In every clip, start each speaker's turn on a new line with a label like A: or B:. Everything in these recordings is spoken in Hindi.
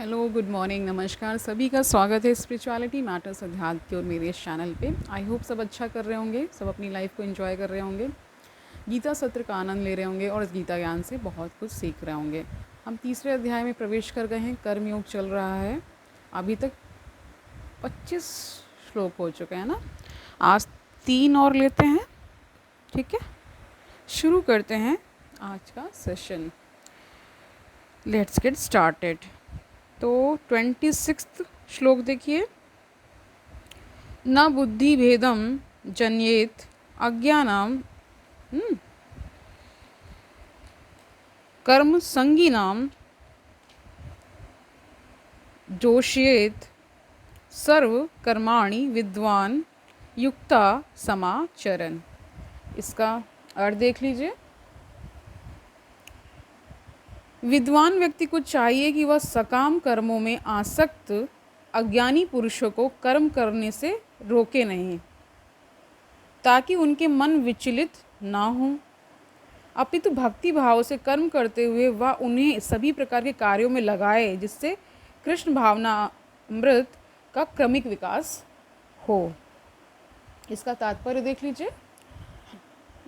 A: हेलो, गुड मॉर्निंग, नमस्कार। सभी का स्वागत है स्पिरिचुअलिटी मैटर्स अध्यात्म की और मेरे इस चैनल पे। आई होप सब अच्छा कर रहे होंगे, सब अपनी लाइफ को एंजॉय कर रहे होंगे, गीता सत्र का आनंद ले रहे होंगे और इस गीता ज्ञान से बहुत कुछ सीख रहे होंगे। हम तीसरे अध्याय में प्रवेश कर गए हैं। कर्मयोग चल रहा है। अभी तक 25 श्लोक हो चुके हैं ना। आज 3 और लेते हैं। ठीक है, शुरू करते हैं आज का सेशन। Let's get started. तो 26 श्लोक देखिए। न बुद्धि भेदम जन्येत अज्ञानाम कर्म संगीनाम जोष्येत सर्व कर्माणि विद्वान युक्ता समाचरण। इसका अर्थ देख लीजिए। विद्वान व्यक्ति को चाहिए कि वह सकाम कर्मों में आसक्त अज्ञानी पुरुषों को कर्म करने से रोके नहीं, ताकि उनके मन विचलित ना हो, अपितु भक्ति भाव से कर्म करते हुए वह उन्हें सभी प्रकार के कार्यों में लगाए, जिससे कृष्ण भावना अमृत का क्रमिक विकास हो। इसका तात्पर्य देख लीजिए।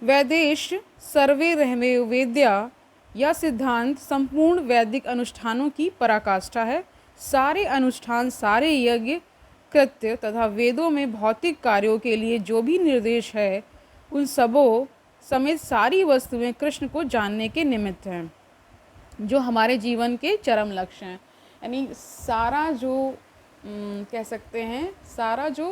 A: वैदेश सर्वे रहमे वेद्या यह सिद्धांत संपूर्ण वैदिक अनुष्ठानों की पराकाष्ठा है। सारे अनुष्ठान, सारे यज्ञ, कृत्य तथा वेदों में भौतिक कार्यों के लिए जो भी निर्देश है, उन सबों समेत सारी वस्तुएं कृष्ण को जानने के निमित्त हैं, जो हमारे जीवन के चरम लक्ष्य हैं। यानी सारा जो कह सकते हैं, सारा जो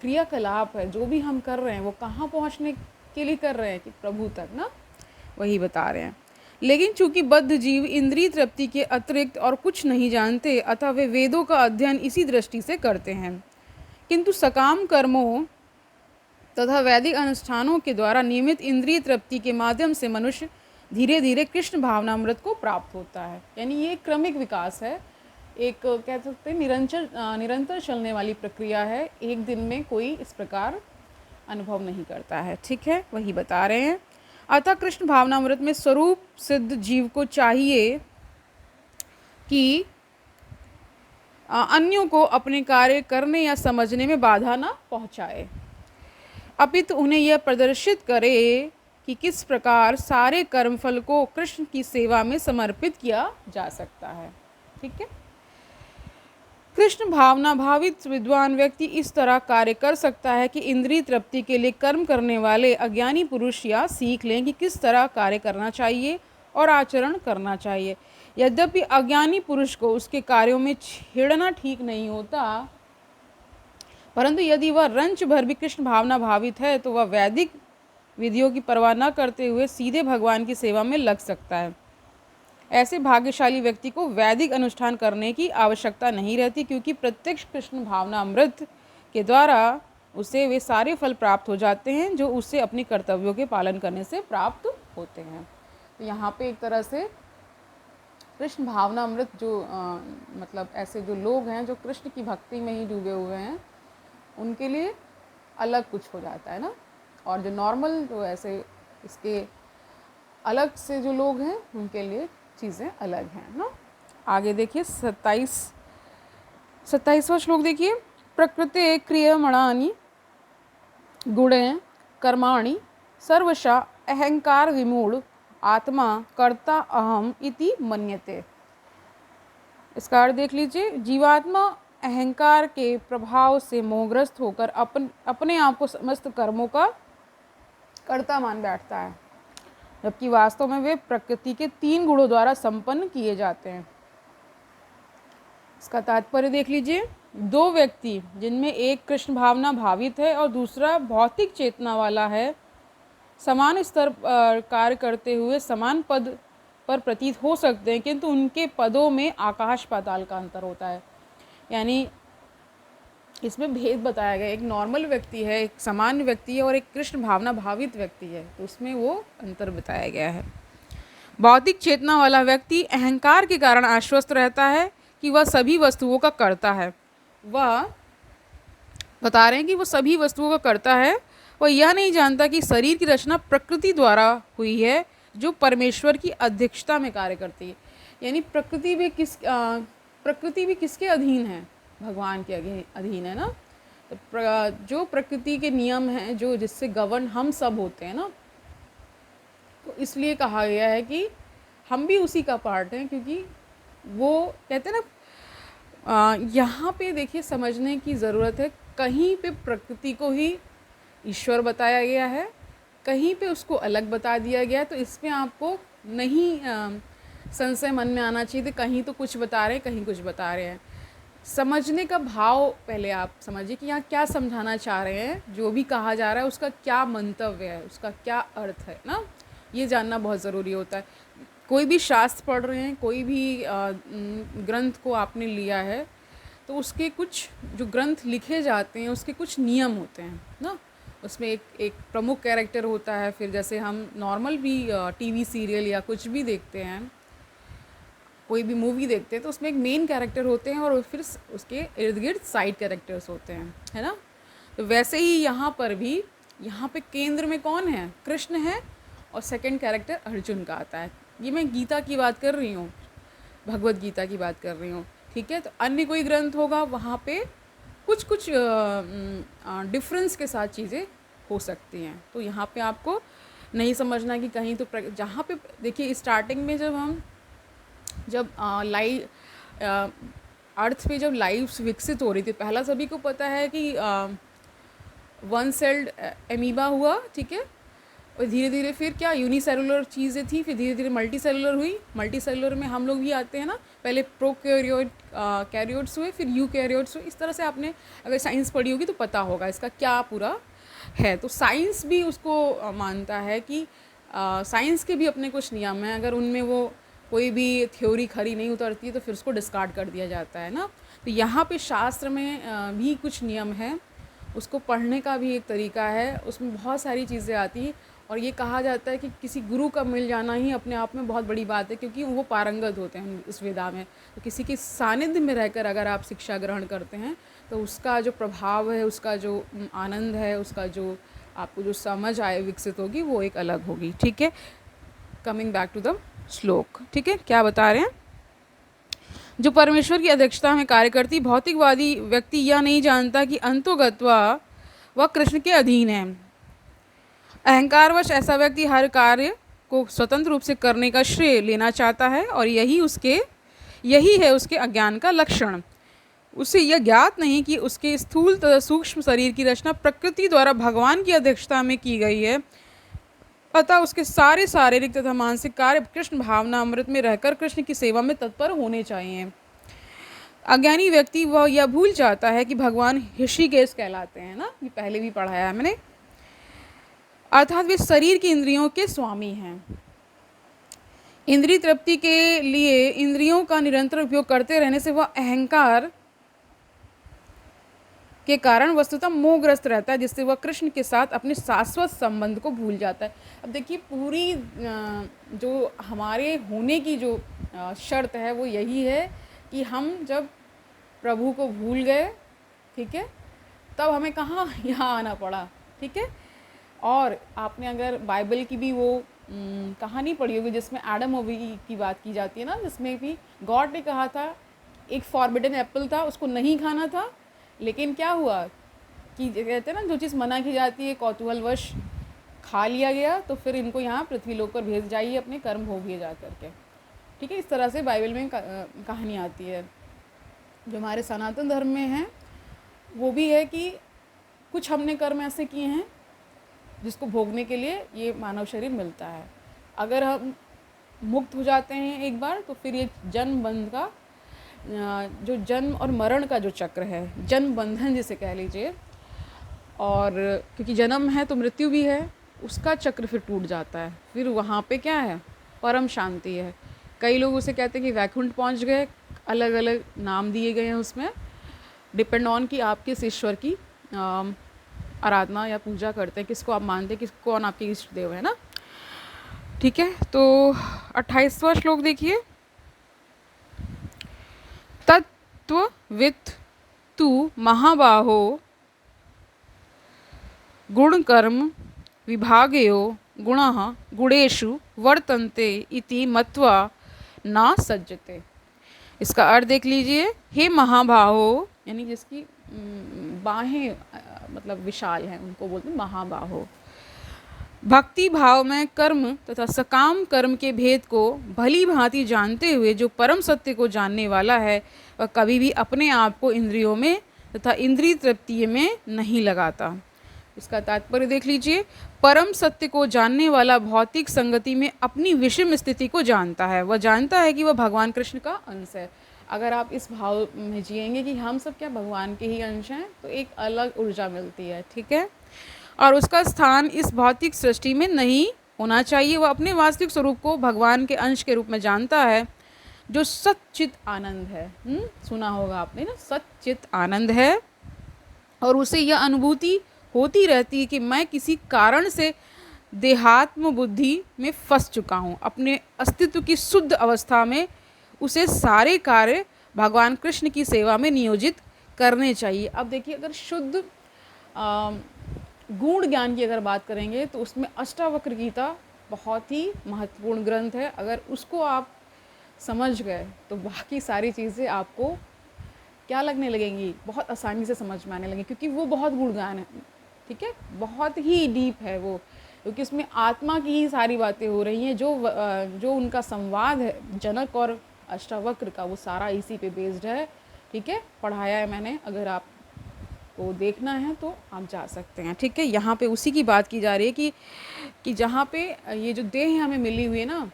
A: क्रियाकलाप है, जो भी हम कर रहे हैं, वो कहाँ पहुँचने के लिए कर रहे हैं? कि प्रभु तक ना, वही बता रहे हैं। लेकिन चूंकि बद्ध जीव इंद्रिय तृप्ति के अतिरिक्त और कुछ नहीं जानते, अतः वे वेदों का अध्ययन इसी दृष्टि से करते हैं। किंतु सकाम कर्मों तथा वैदिक अनुष्ठानों के द्वारा नियमित इंद्रिय तृप्ति के माध्यम से मनुष्य धीरे धीरे कृष्ण भावनामृत को प्राप्त होता है। यानी ये क्रमिक विकास है, एक कह सकते हैं निरंतर चलने वाली प्रक्रिया है। एक दिन में कोई इस प्रकार अनुभव नहीं करता है। ठीक है, वही बता रहे हैं। अतः कृष्ण भावनामृत में स्वरूप सिद्ध जीव को चाहिए कि अन्यों को अपने कार्य करने या समझने में बाधा न पहुंचाए, अपितु उन्हें यह प्रदर्शित करे कि किस प्रकार सारे कर्मफल को कृष्ण की सेवा में समर्पित किया जा सकता है। ठीक है। कृष्ण भावना भावित विद्वान व्यक्ति इस तरह कार्य कर सकता है कि इंद्रिय तृप्ति के लिए कर्म करने वाले अज्ञानी पुरुष या सीख लें कि किस तरह कार्य करना चाहिए और आचरण करना चाहिए। यद्यपि अज्ञानी पुरुष को उसके कार्यों में छेड़ना ठीक नहीं होता, परंतु यदि वह रंच भर भी कृष्ण भावना भावित है, तो वह वैदिक विधियों की परवाह न करते हुए सीधे भगवान की सेवा में लग सकता है। ऐसे भाग्यशाली व्यक्ति को वैदिक अनुष्ठान करने की आवश्यकता नहीं रहती, क्योंकि प्रत्यक्ष कृष्ण भावना अमृत के द्वारा उसे वे सारे फल प्राप्त हो जाते हैं जो उससे अपने कर्तव्यों के पालन करने से प्राप्त होते हैं। तो यहाँ पे एक तरह से कृष्ण भावना अमृत जो मतलब ऐसे जो लोग हैं जो कृष्ण की भक्ति में ही डूबे हुए हैं, उनके लिए अलग कुछ हो जाता है ना। और जो नॉर्मल जो ऐसे इसके अलग से जो लोग हैं, उनके लिए चीज़ें अलग हैं ना। आगे देखिए 27वां श्लोक देखिए। प्रकृते क्रियमाणानि गुणे कर्माणि सर्वशा अहंकार विमूढ़ आत्मा कर्ता अहम इति मन्यते। इसका अर्थ देख लीजिए। जीवात्मा अहंकार के प्रभाव से मोहग्रस्त होकर अपने आप को समस्त कर्मों का कर्ता मान बैठता है, जबकि वास्तव में वे प्रकृति के 3 गुणों द्वारा संपन्न किए जाते हैं। इसका तात्पर्य देख लीजिए। 2 व्यक्ति जिनमें एक कृष्ण भावना भावित है और दूसरा भौतिक चेतना वाला है, समान स्तर पर कार्य करते हुए समान पद पर प्रतीत हो सकते हैं, किंतु उनके पदों में आकाश पाताल का अंतर होता है। यानी इसमें भेद बताया गया। एक नॉर्मल व्यक्ति है, एक सामान्य व्यक्ति है, और एक कृष्ण भावना भावित व्यक्ति है, तो उसमें वो अंतर बताया गया है। भौतिक चेतना वाला व्यक्ति अहंकार के कारण आश्वस्त रहता है कि वह सभी वस्तुओं का कर्ता है। वह बता रहे हैं कि वो सभी वस्तुओं का कर्ता है। वह यह नहीं जानता कि शरीर की रचना प्रकृति द्वारा हुई है, जो परमेश्वर की अध्यक्षता में कार्य करती है। यानी प्रकृति भी प्रकृति भी किसके अधीन है? भगवान के अधीन है ना। तो जो प्रकृति के नियम हैं, जो जिससे गवर्न हम सब होते हैं ना, तो इसलिए कहा गया है कि हम भी उसी का पार्ट हैं, क्योंकि वो कहते हैं ना, यहाँ पे देखिए समझने की ज़रूरत है, कहीं पे प्रकृति को ही ईश्वर बताया गया है, कहीं पे उसको अलग बता दिया गया है। तो इसमें आपको नहीं संशय मन में आना चाहिए, कहीं तो कुछ बता रहे हैं, कहीं कुछ बता रहे हैं। समझने का भाव पहले आप समझिए कि यहाँ क्या समझाना चाह रहे हैं, जो भी कहा जा रहा है उसका क्या मंतव्य है, उसका क्या अर्थ है ना, ये जानना बहुत ज़रूरी होता है। कोई भी शास्त्र पढ़ रहे हैं, कोई भी ग्रंथ को आपने लिया है, तो उसके कुछ जो ग्रंथ लिखे जाते हैं उसके कुछ नियम होते हैं ना। उसमें एक प्रमुख कैरेक्टर होता है। फिर जैसे हम नॉर्मल भी टीवी सीरियल या कुछ भी देखते हैं, कोई भी मूवी देखते हैं, तो उसमें एक मेन कैरेक्टर होते हैं और फिर उसके इर्द गिर्द साइड कैरेक्टर्स होते हैं, है ना। तो वैसे ही यहाँ पर भी, यहाँ पे केंद्र में कौन है? कृष्ण है, और सेकंड कैरेक्टर अर्जुन का आता है। ये मैं गीता की बात कर रही हूँ, भगवत गीता की बात कर रही हूँ, ठीक है। तो अन्य कोई ग्रंथ होगा, वहाँ पे कुछ कुछ डिफरेंस के साथ चीज़ें हो सकती हैं। तो यहाँ पे आपको नहीं समझना कि कहीं तो जहाँ पे देखिए स्टार्टिंग में जब अर्थ पे जब लाइफ विकसित हो रही थी, पहला सभी को पता है कि वन सेल्ड एमीबा हुआ, ठीक है। और धीरे धीरे फिर क्या यूनिसेलुलर चीज़ें थी, फिर धीरे धीरे मल्टी सेलुलर हुई। मल्टी सेलुलर में हम लोग भी आते हैं ना, पहले कैरियोट्स हुए, फिर यूकैरियोट्स हुए। इस तरह से आपने अगर साइंस पढ़ी होगी तो पता होगा इसका क्या पूरा है। तो साइंस भी उसको मानता है कि साइंस के भी अपने कुछ नियम हैं, अगर उनमें वो कोई भी थ्योरी खरी नहीं उतरती है तो फिर उसको डिस्कार्ड कर दिया जाता है ना। तो यहाँ पे शास्त्र में भी कुछ नियम है, उसको पढ़ने का भी एक तरीका है, उसमें बहुत सारी चीज़ें आती हैं। और ये कहा जाता है कि किसी गुरु का मिल जाना ही अपने आप में बहुत बड़ी बात है, क्योंकि वो पारंगत होते हैं इस विधा में। तो किसी के सानिध्य में रहकर अगर आप शिक्षा ग्रहण करते हैं तो उसका जो प्रभाव है, उसका जो आनंद है, उसका जो आपको जो समझ आए विकसित होगी, वो एक अलग होगी, ठीक है। कमिंग बैक टू द श्लोक, ठीक है, क्या बता रहे हैं? जो परमेश्वर की अध्यक्षता में कार्य करती भौतिकवादी व्यक्ति यह नहीं जानता कि अंतोगत्वा वह कृष्ण के अधीन है। अहंकारवश ऐसा व्यक्ति हर कार्य को स्वतंत्र रूप से करने का श्रेय लेना चाहता है, और यही है उसके अज्ञान का लक्षण। उसे यह ज्ञात नहीं कि उसके स्थूल तथा सूक्ष्म शरीर की रचना प्रकृति द्वारा भगवान की अध्यक्षता में की गई है, अतः उसके सारे शारीरिक तथा मानसिक कार्य कृष्ण भावना अमृत में रहकर कृष्ण की सेवा में तत्पर होने चाहिए। अज्ञानी व्यक्ति वह यह भूल जाता है कि भगवान ऋषिकेश कहलाते हैं ना, ये पहले भी पढ़ाया है मैंने, अर्थात वे शरीर की इंद्रियों के स्वामी हैं। इंद्रिय तृप्ति के लिए इंद्रियों का निरंतर उपयोग करते रहने से वह अहंकार के कारण वस्तुतः मोहग्रस्त रहता है, जिससे वह कृष्ण के साथ अपने शाश्वत संबंध को भूल जाता है। अब देखिए पूरी जो हमारे होने की जो शर्त है वो यही है कि हम जब प्रभु को भूल गए, ठीक है, तब हमें कहाँ यहाँ आना पड़ा, ठीक है। और आपने अगर बाइबल की भी वो कहानी पढ़ी होगी जिसमें एडम और ईव की बात की जाती है ना, जिसमें भी गॉड ने कहा था एक फॉरबिडन एप्पल था, उसको नहीं खाना था, लेकिन क्या हुआ कि कहते हैं ना जो चीज़ मना की जाती है कौतूहलवश खा लिया गया, तो फिर इनको यहाँ पृथ्वी लोक पर भेज जाइए अपने कर्म भोगिए जा करके, ठीक है। इस तरह से बाइबल में कहानी आती है। जो हमारे सनातन धर्म में है वो भी है कि कुछ हमने कर्म ऐसे किए हैं जिसको भोगने के लिए ये मानव शरीर मिलता है। अगर हम मुक्त हो जाते हैं एक बार, तो फिर ये जन्म बंध का जो जन्म और मरण का जो चक्र है, जन्म बंधन जिसे कह लीजिए, और क्योंकि जन्म है तो मृत्यु भी है, उसका चक्र फिर टूट जाता है। फिर वहाँ पे क्या है? परम शांति है। कई लोग उसे कहते हैं कि वैकुंठ पहुँच गए, अलग अलग नाम दिए गए हैं उसमें, डिपेंड ऑन कि आप किस ईश्वर की आराधना या पूजा करते हैं, किसको आप मानते हैं, कौन आपके इष्ट देव है ना, ठीक है। तो 28वां श्लोक देखिए, तत्त्ववित् तु महाबाहो गुणकर्म विभागयो गुणः गुणेषु वर्तन्ते इति मत्वा न सज्जते। इसका अर्थ देख लीजिए, हे महाबाहो, यानी जिसकी बाहें मतलब विशाल हैं, उनको बोलते हैं महाबाहो। भक्ति भाव में कर्म तथा सकाम कर्म के भेद को भली भांति जानते हुए जो परम सत्य को जानने वाला है, वह कभी भी अपने आप को इंद्रियों में तथा इंद्रिय तृप्ति में नहीं लगाता। इसका तात्पर्य देख लीजिए, परम सत्य को जानने वाला भौतिक संगति में अपनी विषम स्थिति को जानता है। वह जानता है कि वह भगवान कृष्ण का अंश है। अगर आप इस भाव में जिएंगे कि हम सब क्या भगवान के ही अंश हैं, तो एक अलग ऊर्जा मिलती है, ठीक है। और उसका स्थान इस भौतिक सृष्टि में नहीं होना चाहिए। वह अपने वास्तविक स्वरूप को भगवान के अंश के रूप में जानता है, जो सच्चित आनंद है। सुना होगा आपने ना, सच्चित आनंद है। और उसे यह अनुभूति होती रहती है कि मैं किसी कारण से देहात्म बुद्धि में फंस चुका हूँ। अपने अस्तित्व की शुद्ध अवस्था में उसे सारे कार्य भगवान कृष्ण की सेवा में नियोजित करने चाहिए। अब देखिए, अगर शुद्ध गूढ़ ज्ञान की अगर बात करेंगे तो उसमें अष्टावक्र गीता बहुत ही महत्वपूर्ण ग्रंथ है। अगर उसको आप समझ गए तो बाकी सारी चीज़ें आपको क्या लगने लगेंगी, बहुत आसानी से समझ में आने लगेंगी, क्योंकि वो बहुत गूढ़ ज्ञान है, ठीक है, बहुत ही डीप है वो, क्योंकि उसमें आत्मा की ही सारी बातें हो रही हैं। जो उनका संवाद है जनक और अष्टावक्र का, वो सारा इसी पे बेस्ड है, ठीक है, पढ़ाया है मैंने। अगर आप को देखना है तो आप जा सकते हैं, ठीक है। यहाँ पे उसी की बात की जा रही है कि जहाँ पे ये जो देह हमें मिली हुई है ना,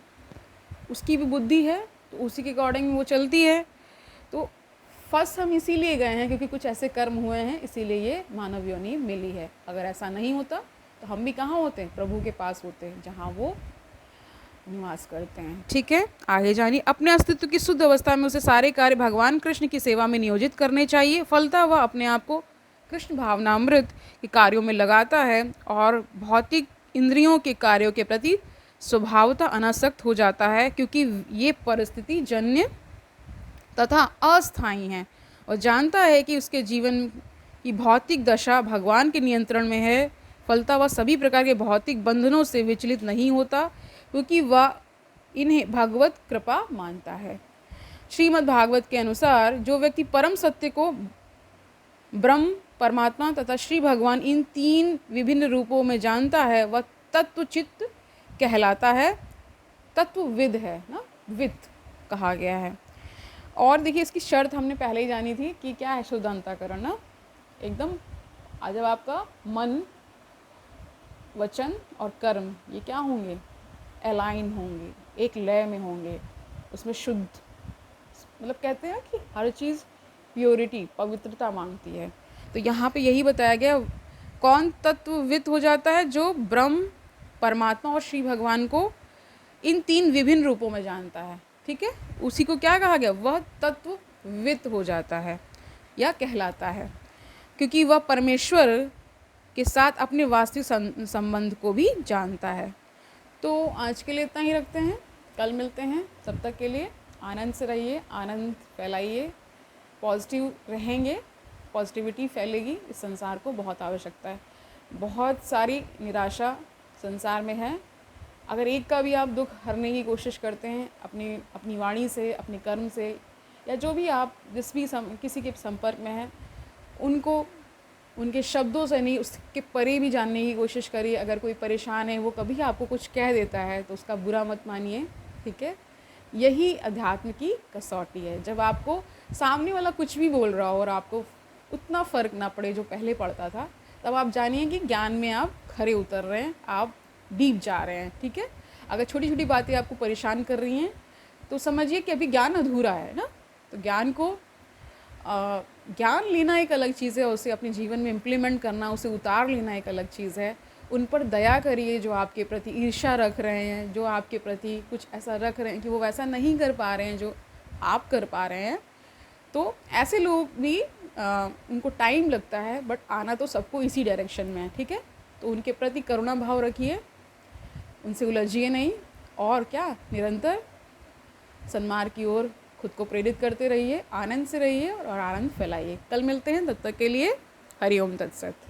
A: उसकी भी बुद्धि है, तो उसी के अकॉर्डिंग वो चलती है। तो फर्स्ट हम इसीलिए गए हैं क्योंकि कुछ ऐसे कर्म हुए हैं, इसीलिए ये मानव योनि मिली है। अगर ऐसा नहीं होता तो हम भी कहाँ होते हैं, प्रभु के पास होते हैं, जहाँ वो निवास करते हैं, ठीक है। आगे जानिए, अपने अस्तित्व की शुद्ध अवस्था में उसे सारे कार्य भगवान कृष्ण की सेवा में नियोजित करने चाहिए। फलतः वह अपने आप को कृष्ण भावनामृत के कार्यों में लगाता है और भौतिक इंद्रियों के कार्यों के प्रति स्वभावतः अनासक्त हो जाता है, क्योंकि ये परिस्थिति जन्य तथा अस्थायी हैं, और जानता है कि उसके जीवन की भौतिक दशा भगवान के नियंत्रण में है। फलतः वह सभी प्रकार के भौतिक बंधनों से विचलित नहीं होता, क्योंकि वह इन्हें भगवत कृपा मानता है। श्रीमद् भागवत के अनुसार जो व्यक्ति परम सत्य को ब्रह्म, परमात्मा तथा श्री भगवान इन तीन विभिन्न रूपों में जानता है, वह तत्वचित्त कहलाता है, तत्वविद है ना, वित्त कहा गया है। और देखिए, इसकी शर्त हमने पहले ही जानी थी कि क्या है, शुद्ध अंतःकरण ना, एकदम जब आपका मन, वचन और कर्म ये क्या होंगे, अलाइन होंगे, एक लय में होंगे, उसमें शुद्ध, मतलब कहते हैं कि हर चीज़ प्योरिटी, पवित्रता मांगती है। तो यहाँ पे यही बताया गया, कौन तत्वविद हो जाता है, जो ब्रह्म, परमात्मा और श्री भगवान को इन तीन विभिन्न रूपों में जानता है, ठीक है, उसी को क्या कहा गया, वह तत्वविद हो जाता है या कहलाता है, क्योंकि वह परमेश्वर के साथ अपने वास्तविक संबंध को भी जानता है। तो आज के लिए इतना ही रखते हैं, कल मिलते हैं। तब तक के लिए आनंद से रहिए, आनंद फैलाइए, पॉजिटिव रहेंगे, पॉजिटिविटी फैलेगी। इस संसार को बहुत आवश्यकता है, बहुत सारी निराशा संसार में है। अगर एक का भी आप दुख हरने की कोशिश करते हैं अपनी वाणी से, अपने कर्म से, या जो भी आप जिस भी किसी के संपर्क में हैं, उनको उनके शब्दों से नहीं, उसके परे भी जानने की कोशिश करिए। अगर कोई परेशान है, वो कभी आपको कुछ कह देता है तो उसका बुरा मत मानिए, ठीक है। यही अध्यात्म की कसौटी है, जब आपको सामने वाला कुछ भी बोल रहा हो और आपको उतना फ़र्क ना पड़े जो पहले पड़ता था, तब आप जानिए कि ज्ञान में आप खरे उतर रहे हैं, आप डीप जा रहे हैं, ठीक है। अगर छोटी छोटी बातें आपको परेशान कर रही हैं तो समझिए कि अभी ज्ञान अधूरा है ना। तो ज्ञान लेना एक अलग चीज़ है, उसे अपने जीवन में इम्प्लीमेंट करना, उसे उतार लेना एक अलग चीज़ है। उन पर दया करिए जो आपके प्रति ईर्ष्या रख रहे हैं, जो आपके प्रति कुछ ऐसा रख रहे हैं कि वो वैसा नहीं कर पा रहे हैं जो आप कर पा रहे हैं। तो ऐसे लोग भी उनको टाइम लगता है, बट आना तो सबको इसी डायरेक्शन में है, ठीक है। तो उनके प्रति करुणा भाव रखिए, उनसे उलझिए नहीं, और क्या, निरंतर सन्मार्ग की ओर खुद को प्रेरित करते रहिए, आनंद से रहिए और आनंद फैलाइए। कल मिलते हैं, तब तक के लिए हरि ओम तत्सत।